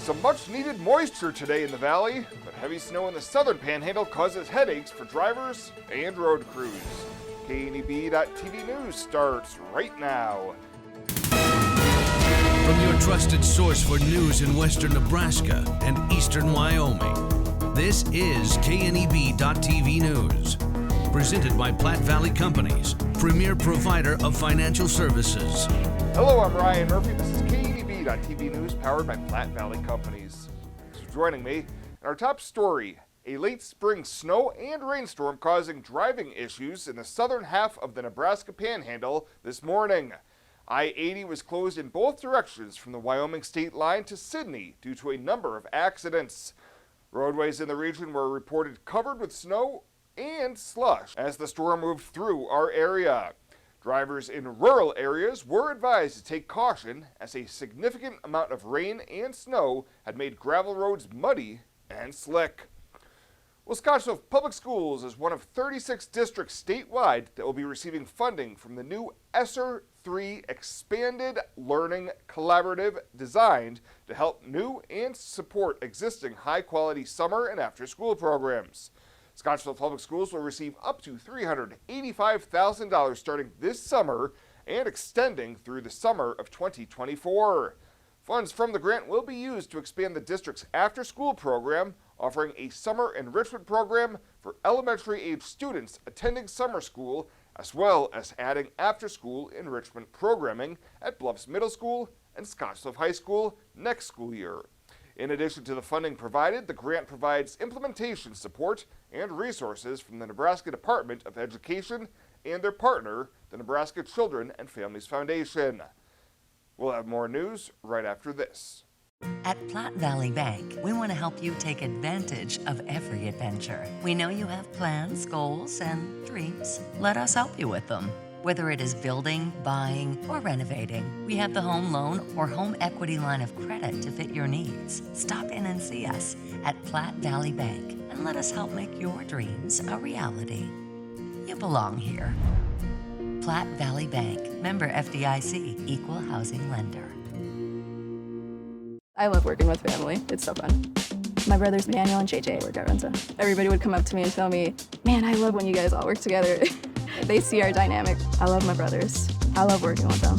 Some much-needed moisture today in the valley, but heavy snow in the southern panhandle causes headaches for drivers and road crews. KNEB.TV News starts right now. From your trusted source for news in western Nebraska and eastern Wyoming, this is KNEB.TV News. Presented by Platte Valley Companies, premier provider of financial services. Hello, I'm Ryan Murphy. This is KNEB.TV News powered by Platte Valley Companies. Thanks for joining me. In our top story, a late spring snow and rainstorm causing driving issues in the southern half of the Nebraska Panhandle this morning. I-80 was closed in both directions from the Wyoming state line to Sidney due to a number of accidents. Roadways in the region were reported covered with snow and slush as the storm moved through our area. Drivers in rural areas were advised to take caution as a significant amount of rain and snow had made gravel roads muddy and slick. Well, Scottsville Public Schools is one of 36 districts statewide that will be receiving funding from the new ESSER 3 Expanded Learning Collaborative designed to help new and support existing high-quality summer and after-school programs. Scottsville Public Schools will receive up to $385,000 starting this summer and extending through the summer of 2024. Funds from the grant will be used to expand the district's after-school program, offering a summer enrichment program for elementary-age students attending summer school, as well as adding after-school enrichment programming at Bluffs Middle School and Scottsville High School next school year. In addition to the funding provided, the grant provides implementation support and resources from the Nebraska Department of Education and their partner, the Nebraska Children and Families Foundation. We'll have more news right after this. At Platte Valley Bank, we want to help you take advantage of every adventure. We know you have plans, goals, and dreams. Let us help you with them. Whether it is building, buying, or renovating, we have the home loan or home equity line of credit to fit your needs. Stop in and see us at Platte Valley Bank and let us help make your dreams a reality. You belong here. Platte Valley Bank, member FDIC, equal housing lender. I love working with family. It's so fun. My brothers Daniel and JJ work at Renza. Everybody would come up to me and tell me, man, I love when you guys all work together. They see our dynamic. I love my brothers. I love working with them.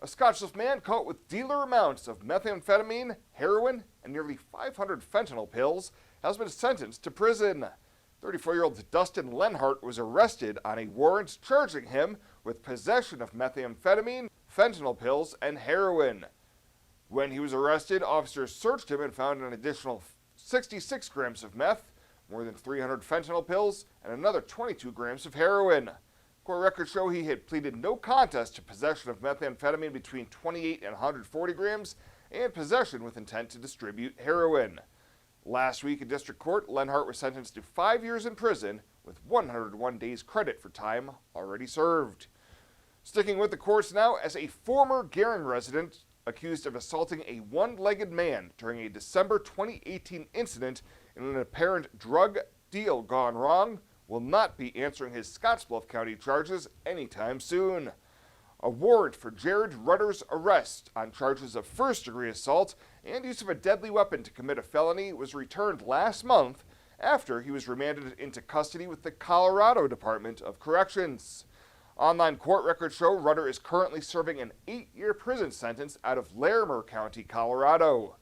A Scottsville man caught with dealer amounts of methamphetamine, heroin, and nearly 500 fentanyl pills has been sentenced to prison. 34-year-old Dustin Lenhart was arrested on a warrant charging him with possession of methamphetamine, fentanyl pills, and heroin. When he was arrested, officers searched him and found an additional 66 grams of meth, more than 300 fentanyl pills, and another 22 grams of heroin. Court records show he had pleaded no contest to possession of methamphetamine between 28 and 140 grams and possession with intent to distribute heroin. Last week in district court, Lenhart was sentenced to 5 years in prison with 101 days credit for time already served. Sticking with the courts now, as a former Gering resident accused of assaulting a one-legged man during a December 2018 incident in an apparent drug deal gone wrong, will not be answering his Scottsbluff County charges anytime soon. A warrant for Jared Rutter's arrest on charges of first-degree assault and use of a deadly weapon to commit a felony was returned last month after he was remanded into custody with the Colorado Department of Corrections. Online court records show Rutter is currently serving an 8-year prison sentence out of Larimer County, Colorado.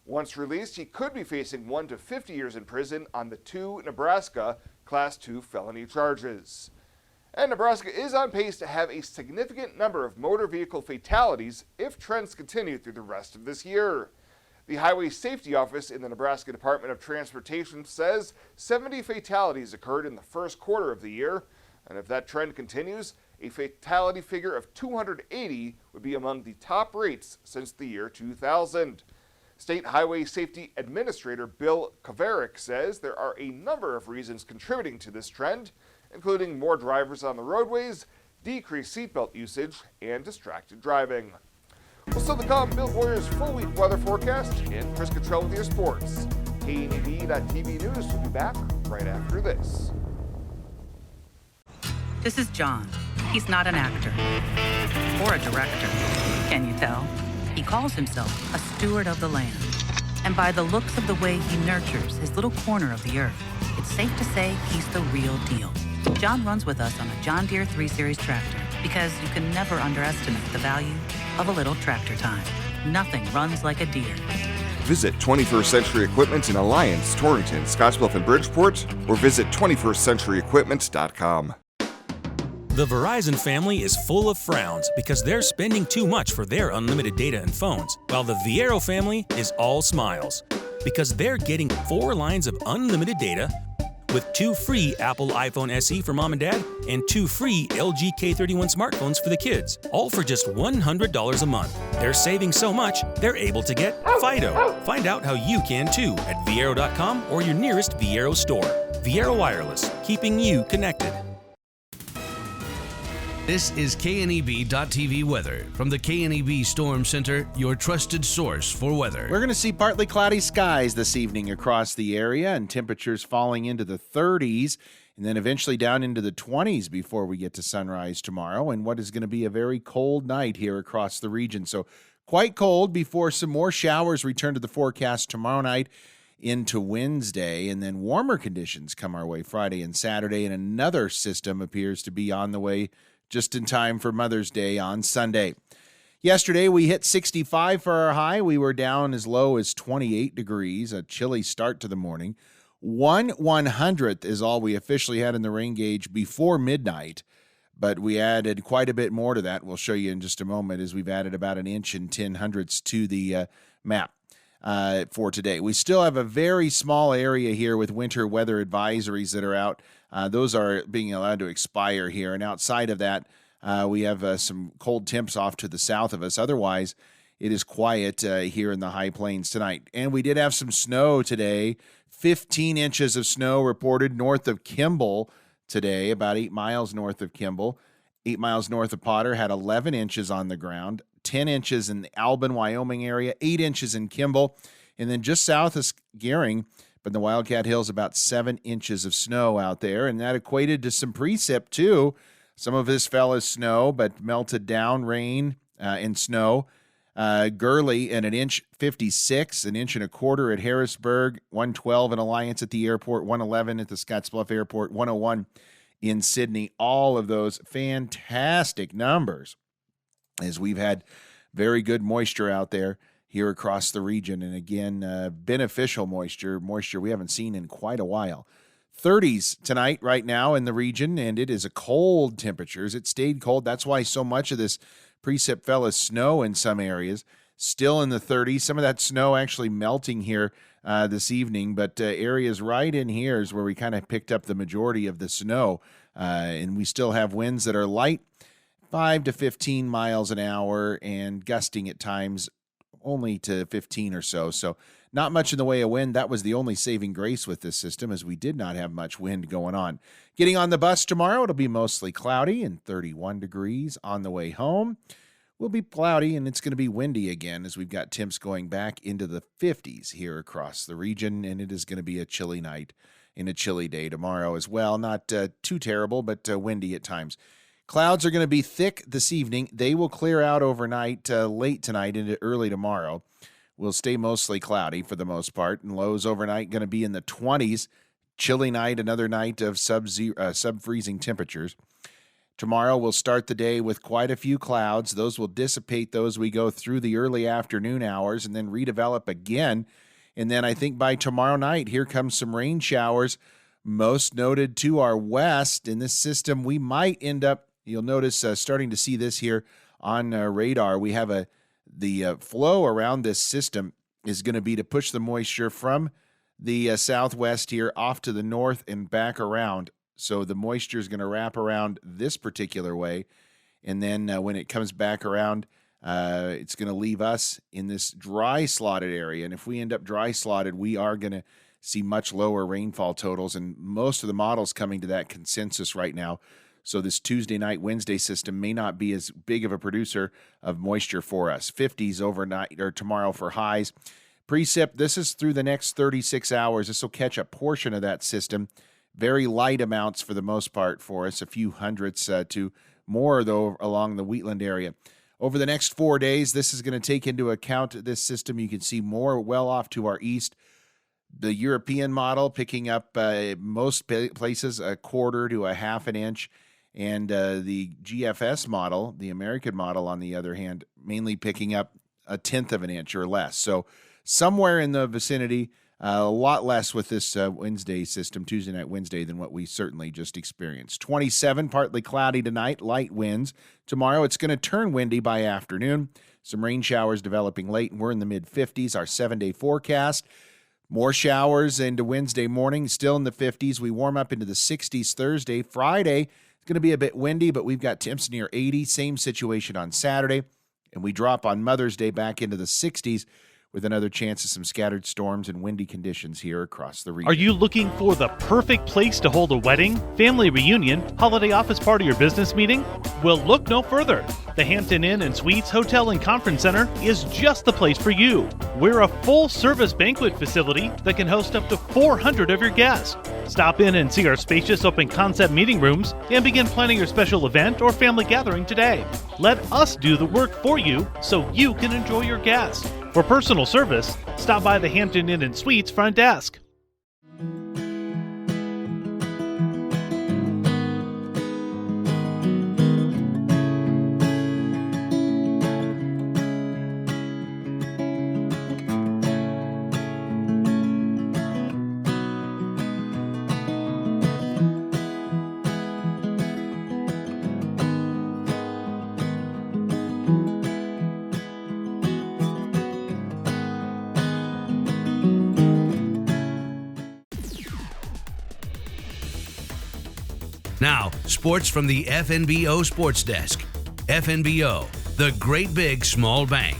Once released, he could be facing 1 to 50 years in prison on the 2 Nebraska Class 2 felony charges. And Nebraska is on pace to have a significant number of motor vehicle fatalities if trends continue through the rest of this year. The Highway Safety Office in the Nebraska Department of Transportation says 70 fatalities occurred in the first quarter of the year, and if that trend continues, A fatality figure of 280 would be among the top rates since the year 2000. State Highway Safety Administrator Bill Kaverick says there are a number of reasons contributing to this trend, including more drivers on the roadways, decreased seatbelt usage, and distracted driving. We'll still to come, Bill Warrior's full week weather forecast, and Chris Cottrell with your sports. KNEB.TV News will be back right after this. This is John. He's not an actor or a director. Can you tell? He calls himself a steward of the land. And by the looks of the way he nurtures his little corner of the earth, it's safe to say he's the real deal. John runs with us on a John Deere 3 Series tractor because you can never underestimate the value of a little tractor time. Nothing runs like a Deere. Visit 21st Century Equipment in Alliance, Torrington, Scottsbluff, and Bridgeport, or visit 21stcenturyequipment.com. The Verizon family is full of frowns because they're spending too much for their unlimited data and phones, while the Viero family is all smiles because they're getting 4 lines of unlimited data with 2 free Apple iPhone SE for mom and dad and 2 free LG K31 smartphones for the kids, all for just $100 a month. They're saving so much, they're able to get Fido. Find out how you can too at Viero.com or your nearest Viero store. Viero Wireless, keeping you connected. This is KNEB.TV weather from the KNEB Storm Center, your trusted source for weather. We're going to see partly cloudy skies this evening across the area and temperatures falling into the 30s and then eventually down into the 20s before we get to sunrise tomorrow, and what is going to be a very cold night here across the region. So quite cold before some more showers return to the forecast tomorrow night into Wednesday, and then warmer conditions come our way Friday and Saturday, and another system appears to be on the way just in time for Mother's Day on Sunday. Yesterday, we hit 65 for our high. We were down as low as 28 degrees, a chilly start to the morning. 1/100th is all we officially had in the rain gauge before midnight, but we added quite a bit more to that. We'll show you in just a moment as we've added about 1 inch and 10 hundredths to the map for today. We still have a very small area here with winter weather advisories that are out. Those are being allowed to expire here. And outside of that, we have some cold temps off to the south of us. Otherwise, it is quiet here in the high plains tonight. And we did have some snow today. 15 inches of snow reported north of Kimball today, about 8 miles north of Kimball. 8 miles north of Potter had 11 inches on the ground. 10 inches in the Albin, Wyoming area, 8 inches in Kimball. And then just south of Gering, but in the Wildcat Hills, about 7 inches of snow out there, and that equated to some precip too. Some of this fell as snow, but melted down rain and snow. Gurley at 1.56 inches, 1.25 inches at Harrisburg, 112 in Alliance at the airport, 111 at the Scottsbluff Airport, 101 in Sydney. All of those fantastic numbers, as we've had very good moisture out there here across the region. And again, beneficial moisture we haven't seen in quite a while. 30s tonight right now in the region, and it is a cold temperatures. It stayed cold. That's why so much of this precip fell as snow in some areas. Still in the 30s. Some of that snow actually melting here this evening, but areas right in here is where we kind of picked up the majority of the snow. And we still have winds that are light, 5 to 15 miles an hour, and gusting at times only to 15 or so. So not much in the way of wind. That was the only saving grace with this system, as we did not have much wind going on. Getting on the bus tomorrow, it'll be mostly cloudy and 31 degrees. On the way home, will be cloudy, and it's going to be windy again as we've got temps going back into the 50s here across the region, and it is going to be a chilly night and a chilly day tomorrow as well. Not too terrible, but windy at times. Clouds are going to be thick this evening. They will clear out overnight, late tonight into early tomorrow. Will stay mostly cloudy for the most part, and lows overnight going to be in the 20s. Chilly night, another night of sub-freezing temperatures. Tomorrow we'll start the day with quite a few clouds. Those will dissipate those we go through the early afternoon hours and then redevelop again. And then I think by tomorrow night, here comes some rain showers, most noted to our west. In this system, we might end up, you'll notice starting to see this here on radar. We have the flow around this system is going to be to push the moisture from the southwest here off to the north and back around So the moisture is going to wrap around this particular way. And then when it comes back around, it's going to leave us in this dry slotted area. And if we end up dry slotted, we are going to see much lower rainfall totals. And most of the models coming to that consensus right now. So this Tuesday night, Wednesday system may not be as big of a producer of moisture for us. 50s overnight or tomorrow for highs. Precip, this is through the next 36 hours. This will catch a portion of that system. Very light amounts for the most part for us, a few hundredths to more, though, along the Wheatland area. Over the next 4 days, this is going to take into account this system. You can see more well off to our east. The European model picking up most places a quarter to a half an inch. And the GFS model, the American model, on the other hand, mainly picking up a tenth of an inch or less. So somewhere in the vicinity, a lot less with this Wednesday system, Tuesday night, Wednesday, than what we certainly just experienced. 27, partly cloudy tonight, light winds. Tomorrow it's going to turn windy by afternoon. Some rain showers developing late, and we're in the mid-50s, our 7-day forecast. More showers into Wednesday morning, still in the 50s. We warm up into the 60s Thursday. Friday, going to be a bit windy, but we've got temps near 80. Same situation on Saturday. And we drop on Mother's Day back into the 60s with another chance of some scattered storms and windy conditions here across the region. Are you looking for the perfect place to hold a wedding, family reunion, holiday office party, or business meeting? Well, look no further. The Hampton Inn and Suites Hotel and Conference Center is just the place for you. We're a full-service banquet facility that can host up to 400 of your guests. Stop in and see our spacious open-concept meeting rooms and begin planning your special event or family gathering today. Let us do the work for you so you can enjoy your guests. For personal service, stop by the Hampton Inn and Suites front desk. Now, sports from the FNBO Sports Desk. FNBO, the great big small bank.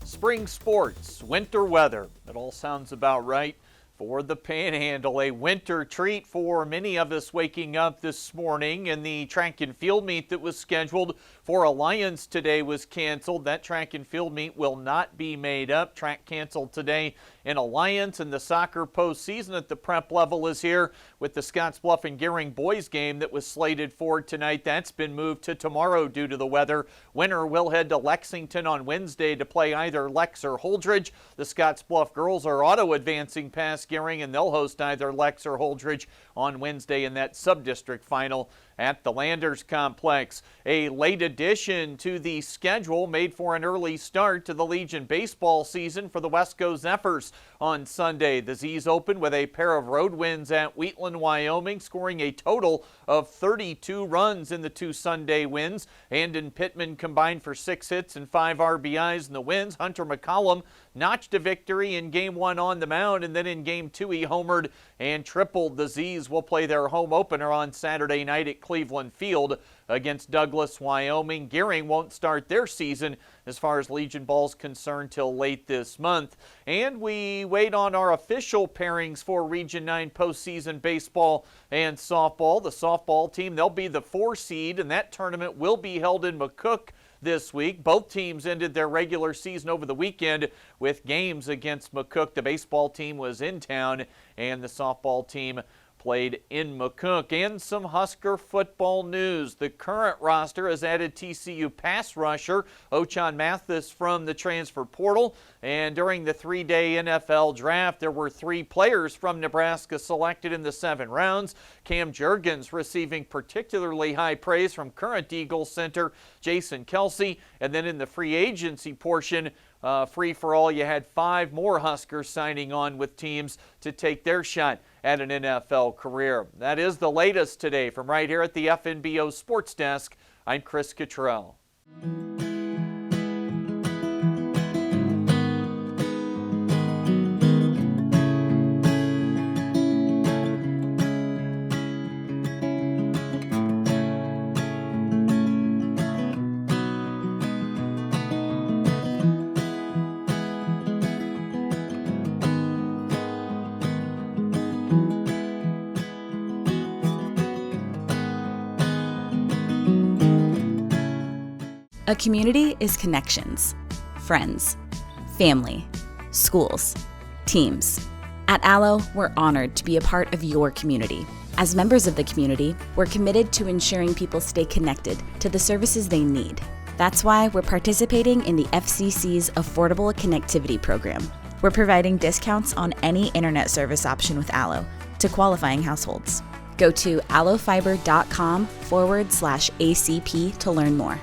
Spring sports, winter weather. It all sounds about right for the Panhandle. A winter treat for many of us waking up this morning, and the track and field meet that was scheduled for Alliance today was canceled. That track and field meet will not be made up. Track canceled today in Alliance, and the soccer postseason at the prep level is here with the Scottsbluff and Gering boys game that was slated for tonight. That's been moved to tomorrow due to the weather. Winner will head to Lexington on Wednesday to play either Lex or Holdridge. The Scottsbluff girls are auto-advancing past Gering, and they'll host either Lex or Holdridge on Wednesday in that sub-district final at the Landers Complex. A late addition to the schedule made for an early start to the Legion baseball season for the Wesco Zephyrs on Sunday. The Z's opened with a pair of road wins at Wheatland, Wyoming, scoring a total of 32 runs in the two Sunday wins. Andon Pittman combined for 6 hits and 5 RBIs in the wins. Hunter McCollum notched a victory in Game 1 on the mound, and then in Game 2 he homered and tripled. The Z's will play their home opener on Saturday night at Cleveland Field against Douglas, Wyoming. Gering won't start their season as far as Legion ball's concerned till late this month. And we wait on our official pairings for Region 9 postseason baseball and softball. The softball team, they'll be the 4 seed, and that tournament will be held in McCook this week. Both teams ended their regular season over the weekend with games against McCook. The baseball team was in town, and the softball team played in McCook. And some Husker football news. The current roster has added TCU pass rusher Ochan Mathis from the transfer portal. And during the 3-day NFL draft, there were 3 players from Nebraska selected in the 7 rounds. Cam Jurgens receiving particularly high praise from current Eagles center Jason Kelsey. And then in the free agency portion, free for all, you had 5 more Huskers signing on with teams to take their shot at an NFL career. That is the latest today from right here at the FNBO Sports Desk. I'm Chris Cottrell. A community is connections, friends, family, schools, teams. At Allo, we're honored to be a part of your community. As members of the community, we're committed to ensuring people stay connected to the services they need. That's why we're participating in the FCC's Affordable Connectivity Program. We're providing discounts on any internet service option with Allo to qualifying households. Go to allofiber.com/ACP to learn more.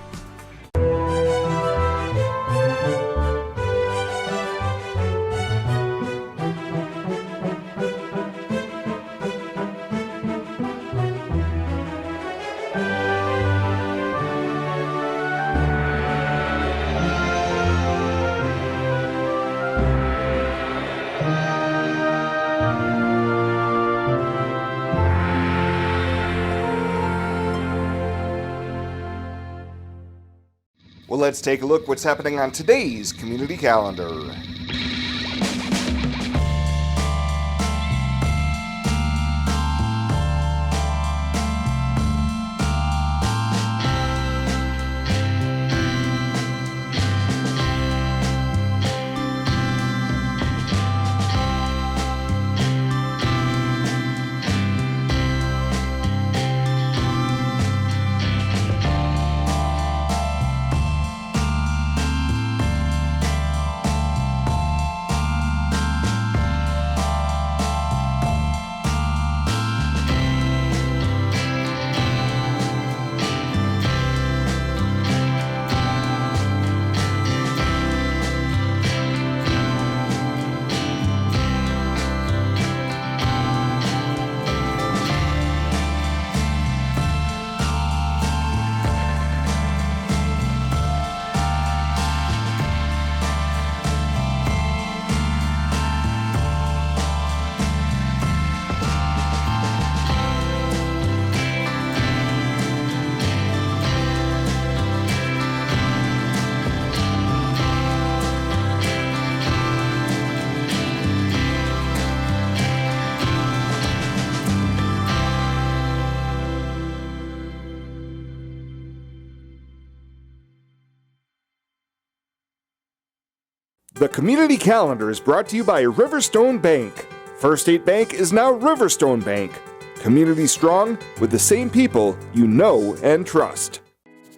Well, let's take a look what's happening on today's community calendar. The community calendar is brought to you by Riverstone Bank. First State Bank is now Riverstone Bank. Community strong with the same people you know and trust.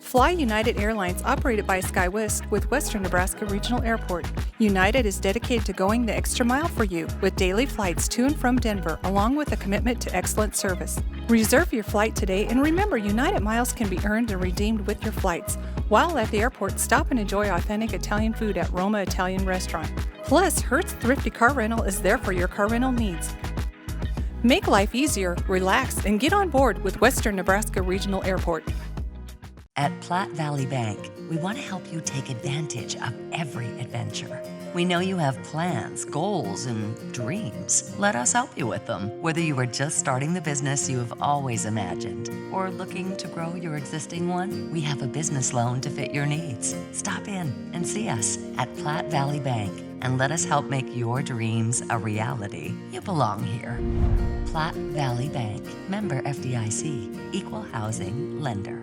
Fly United Airlines, operated by SkyWest with Western Nebraska Regional Airport. United is dedicated to going the extra mile for you with daily flights to and from Denver, along with a commitment to excellent service. Reserve your flight today, and remember, United miles can be earned and redeemed with your flights. While at the airport, stop and enjoy authentic Italian food at Roma Italian Restaurant. Plus, Hertz Thrifty Car Rental is there for your car rental needs. Make life easier, relax, and get on board with Western Nebraska Regional Airport. At Platte Valley Bank, we want to help you take advantage of every adventure. We know you have plans, goals, and dreams. Let us help you with them. Whether you are just starting the business you have always imagined or looking to grow your existing one, we have a business loan to fit your needs. Stop in and see us at Platte Valley Bank and let us help make your dreams a reality. You belong here. Platte Valley Bank, member FDIC, equal housing lender.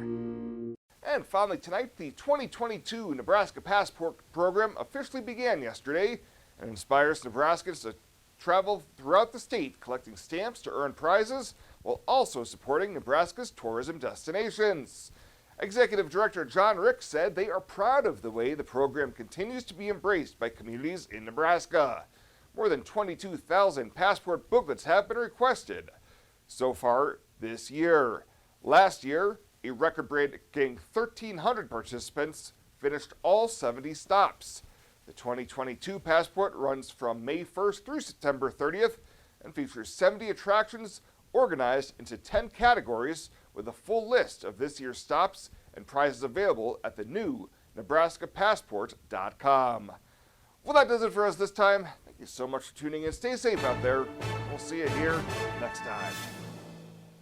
And finally tonight, the 2022 Nebraska Passport Program officially began yesterday and inspires Nebraskans to travel throughout the state collecting stamps to earn prizes while also supporting Nebraska's tourism destinations. Executive Director John Rick said they are proud of the way the program continues to be embraced by communities in Nebraska. More than 22,000 passport booklets have been requested so far this year. Last year, a record-breaking 1,300 participants finished all 70 stops. The 2022 Passport runs from May 1st through September 30th and features 70 attractions organized into 10 categories with a full list of this year's stops and prizes available at the new NebraskaPassport.com. Well, that does it for us this time. Thank you so much for tuning in. Stay safe out there. We'll see you here next time.